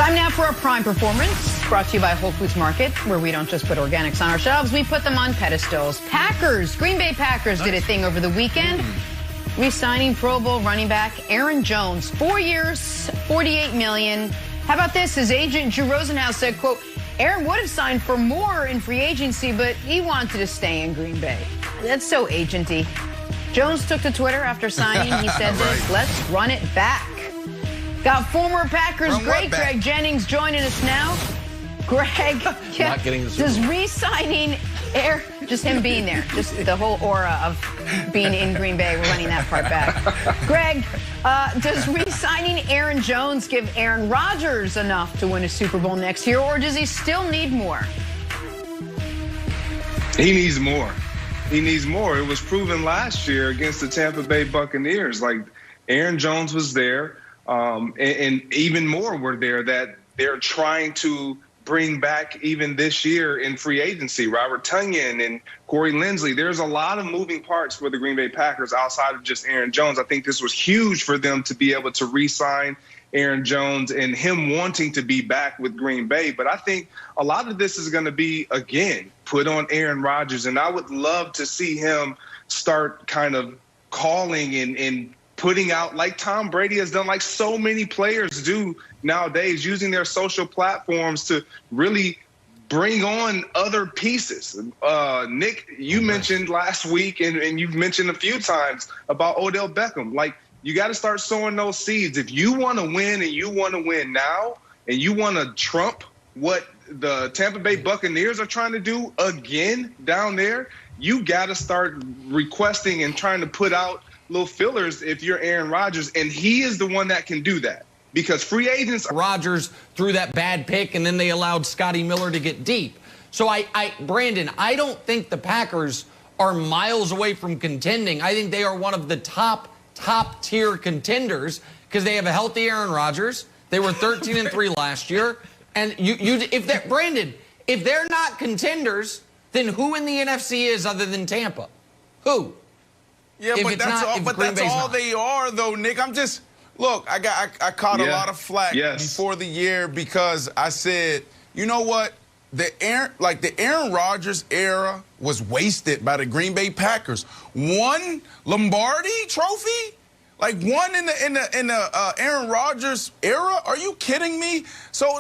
Time now for a Prime Performance, brought to you by Whole Foods Market, where we don't just put organics on our shelves, we put them on pedestals. Green Bay Packers did a thing over the weekend, re-signing Pro Bowl running back Aaron Jones. 4 years, $48 million. How about this? His agent, Drew Rosenhaus, said, quote, Aaron would have signed for more in free agency, but he wanted to stay in Green Bay. That's so agenty. Jones took to Twitter after signing. He said this, let's run it back. Got former Packers great Greg Jennings joining us now. Greg, does re-signing just him being there, just the whole aura of being in Green Bay, we're running that part back. Greg, does re-signing Aaron Jones give Aaron Rodgers enough to win a Super Bowl next year, or does he still need more? He needs more. He needs more. It was proven last year against the Tampa Bay Buccaneers. Like, Aaron Jones was there. And even more were there that they're trying to bring back even this year in free agency. Robert Tonyan and Corey Linsley. There's a lot of moving parts for the Green Bay Packers outside of just Aaron Jones. I think this was huge for them to be able to re-sign Aaron Jones and him wanting to be back with Green Bay. But I think a lot of this is going to be, again, put on Aaron Rodgers. And I would love to see him start kind of calling and putting out, like Tom Brady has done, like so many players do nowadays, using their social platforms to really bring on other pieces. Nick, you mentioned last week, and you've mentioned a few times about Odell Beckham. Like, you got to start sowing those seeds. If you want to win, and you want to win now, and you want to trump what the Tampa Bay Buccaneers are trying to do again down there, you got to start requesting and trying to put out little fillers if you're Aaron Rodgers, and he is the one that can do that because free agents. Rodgers threw that bad pick, and then they allowed Scotty Miller to get deep. So Brandon, I don't think the Packers are miles away from contending. I think they are one of the top tier contenders because they have a healthy Aaron Rodgers. They were 13-3 last year, and if they're not contenders, then who in the NFC is other than Tampa? Who? Yeah, but that's all they are, though, Nick. Look, I caught a lot of flack before the year because I said, you know what, the Aaron Rodgers era was wasted by the Green Bay Packers. One Lombardi trophy, like one in the Aaron Rodgers era. Are you kidding me? So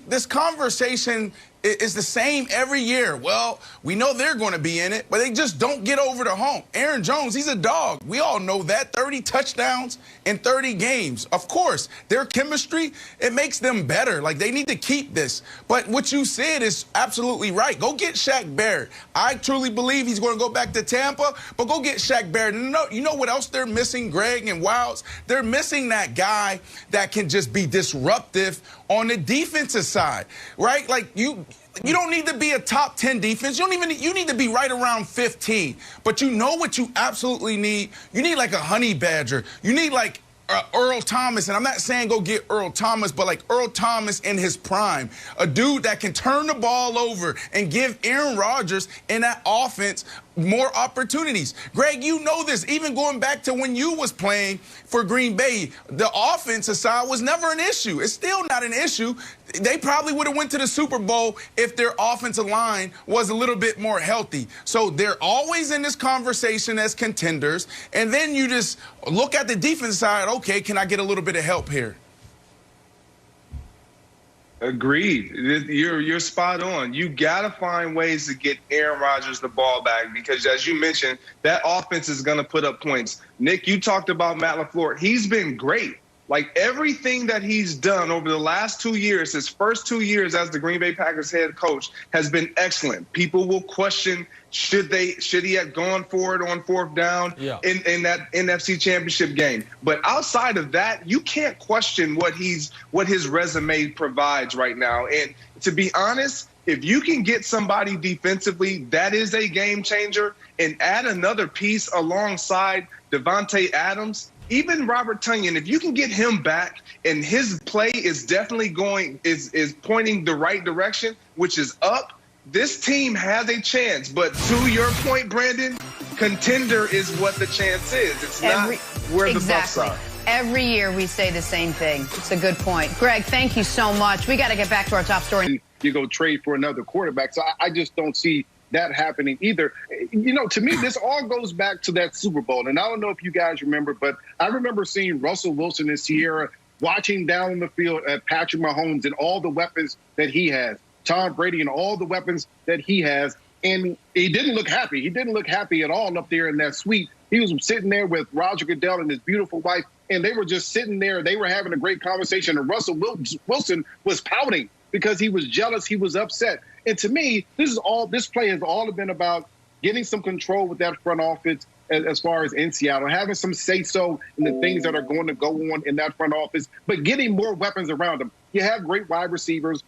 this conversation is the same every year. Well, we know they're going to be in it, but they just don't get over the hump. Aaron Jones, he's a dog. We all know that. 30 touchdowns in 30 games. Of course, their chemistry, it makes them better. Like, they need to keep this. But what you said is absolutely right. Go get Shaq Barrett. I truly believe he's going to go back to Tampa, but go get Shaq Barrett. You know what else they're missing, Greg and Wilds? They're missing that guy that can just be disruptive on the defensive side, right? Like, you don't need to be a top 10 defense. You need to be right around 15. But you know what you absolutely need? You need like a honey badger. You need like Earl Thomas, and I'm not saying go get Earl Thomas, but like Earl Thomas in his prime, a dude that can turn the ball over and give Aaron Rodgers in that offense more opportunities. Greg, you know this, even going back to when you was playing for Green Bay, the offensive side was never an issue. It's still not an issue. They probably would have went to the Super Bowl if their offensive line was a little bit more healthy. So they're always in this conversation as contenders, and then you just look at the defense side, okay, can I get a little bit of help here? Agreed. You're spot on. You got to find ways to get Aaron Rodgers the ball back because, as you mentioned, that offense is going to put up points. Nick, you talked about Matt LaFleur. He's been great. Like, everything that he's done over the last 2 years, his first 2 years as the Green Bay Packers head coach, has been excellent. People will question, should he have gone for it on fourth down in that NFC Championship game? But outside of that, you can't question what his resume provides right now. And to be honest, if you can get somebody defensively, that is a game changer, and add another piece alongside Devontae Adams. Even Robert Tonyan, if you can get him back and his play is definitely is pointing the right direction, which is up, this team has a chance. But to your point, Brandon, contender is what the chance is. It's not where the Bucs are. every year we say the same thing. It's a good point. Greg, thank you so much. We got to get back to our top story. You go trade for another quarterback. So I just don't see that happening either. You know, to me, this all goes back to that Super Bowl. And I don't know if you guys remember, but I remember seeing Russell Wilson and Sierra watching down the field at Patrick Mahomes and all the weapons that he has, Tom Brady and all the weapons that he has. And he didn't look happy. He didn't look happy at all up there in that suite. He was sitting there with Roger Goodell and his beautiful wife, and they were just sitting there. They were having a great conversation, and Russell Wilson was pouting because he was jealous. He was upset. And to me, this play has all been about getting some control with that front office as far as in Seattle, having some say-so in the things that are going to go on in that front office, but getting more weapons around them. You have great wide receivers.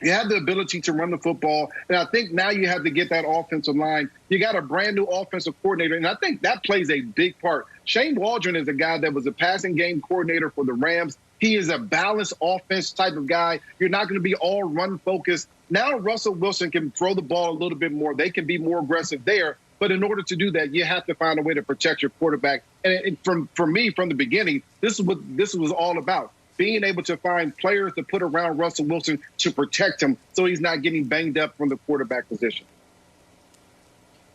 You have the ability to run the football, and I think now you have to get that offensive line. You got a brand-new offensive coordinator, and I think that plays a big part. Shane Waldron is a guy that was a passing game coordinator for the Rams. He is a balanced offense type of guy. You're not going to be all run-focused. Now Russell Wilson can throw the ball a little bit more. They can be more aggressive there, but in order to do that, you have to find a way to protect your quarterback. And for me, from the beginning, this is what this was all about. Being able to find players to put around Russell Wilson to protect him so he's not getting banged up from the quarterback position.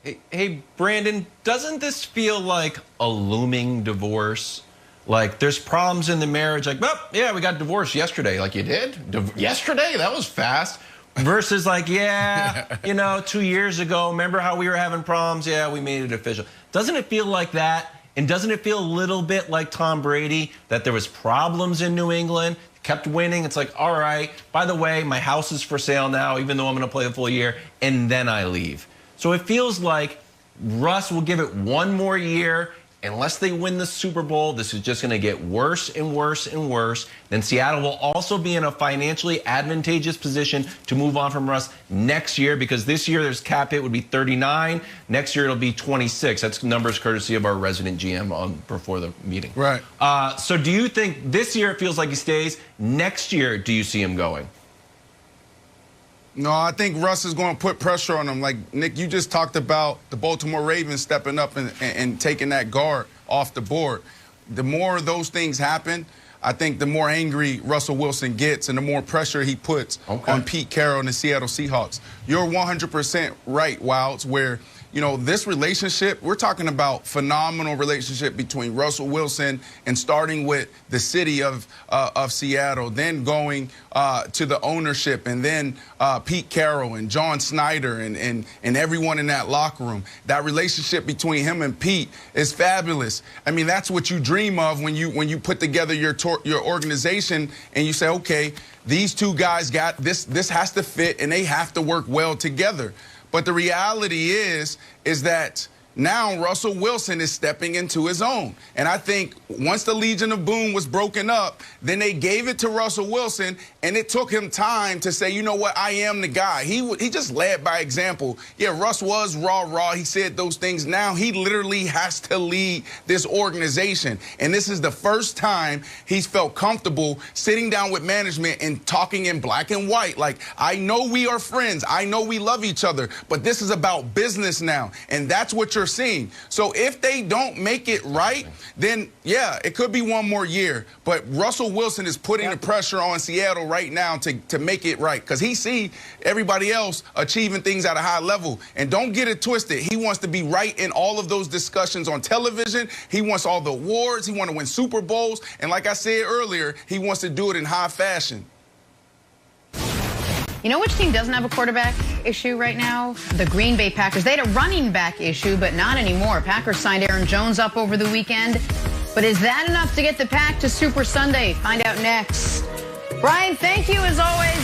Hey, Brandon, doesn't this feel like a looming divorce? Like, there's problems in the marriage. Like, well, yeah, we got divorced yesterday. Like, you did? Yesterday? That was fast. Versus like, yeah, you know, 2 years ago, remember how we were having problems? Yeah, we made it official. Doesn't it feel like that? And doesn't it feel a little bit like Tom Brady, that there was problems in New England, kept winning? It's like, all right, by the way, my house is for sale now, even though I'm going to play the full year, and then I leave. So it feels like Russ will give it one more year. Unless they win the Super Bowl, this is just going to get worse and worse and worse. Then Seattle will also be in a financially advantageous position to move on from Russ next year, because this year there's cap hit would be 39. Next year it'll be 26. That's numbers courtesy of our resident GM before the meeting. Right. So do you think this year it feels like he stays? Next year, do you see him going? No, I think Russ is going to put pressure on him. Like, Nick, you just talked about the Baltimore Ravens stepping up and taking that guard off the board. The more those things happen, I think the more angry Russell Wilson gets and the more pressure he puts on Pete Carroll and the Seattle Seahawks. You're 100% right, Wilds, where, you know, this relationship, we're talking about phenomenal relationship between Russell Wilson and starting with the city of Seattle, then going to the ownership, and then Pete Carroll and John Snyder and everyone in that locker room. That relationship between him and Pete is fabulous. I mean, that's what you dream of when you put together your organization and you say, okay, these two guys got this. This has to fit, and they have to work well together. But the reality is that now Russell Wilson is stepping into his own. And I think once the Legion of Boom was broken up, then they gave it to Russell Wilson, and it took him time to say, you know what, I am the guy. He just led by example. Yeah, Russ was raw. He said those things. Now he literally has to lead this organization. And this is the first time he's felt comfortable sitting down with management and talking in black and white. Like, I know we are friends. I know we love each other, but this is about business now. And that's what you're seeing. So if they don't make it right, then yeah, it could be one more year. But Russell Wilson is putting the pressure on Seattle right now to make it right, because he see everybody else achieving things at a high level. And don't get it twisted. He wants to be right in all of those discussions on television. He wants all the awards. He wants to win Super Bowls. And like I said earlier, he wants to do it in high fashion. You know which team doesn't have a quarterback issue right now? The Green Bay Packers. They had a running back issue, but not anymore. Packers signed Aaron Jones up over the weekend. But is that enough to get the Pack to Super Sunday? Find out next. Brian, thank you as always.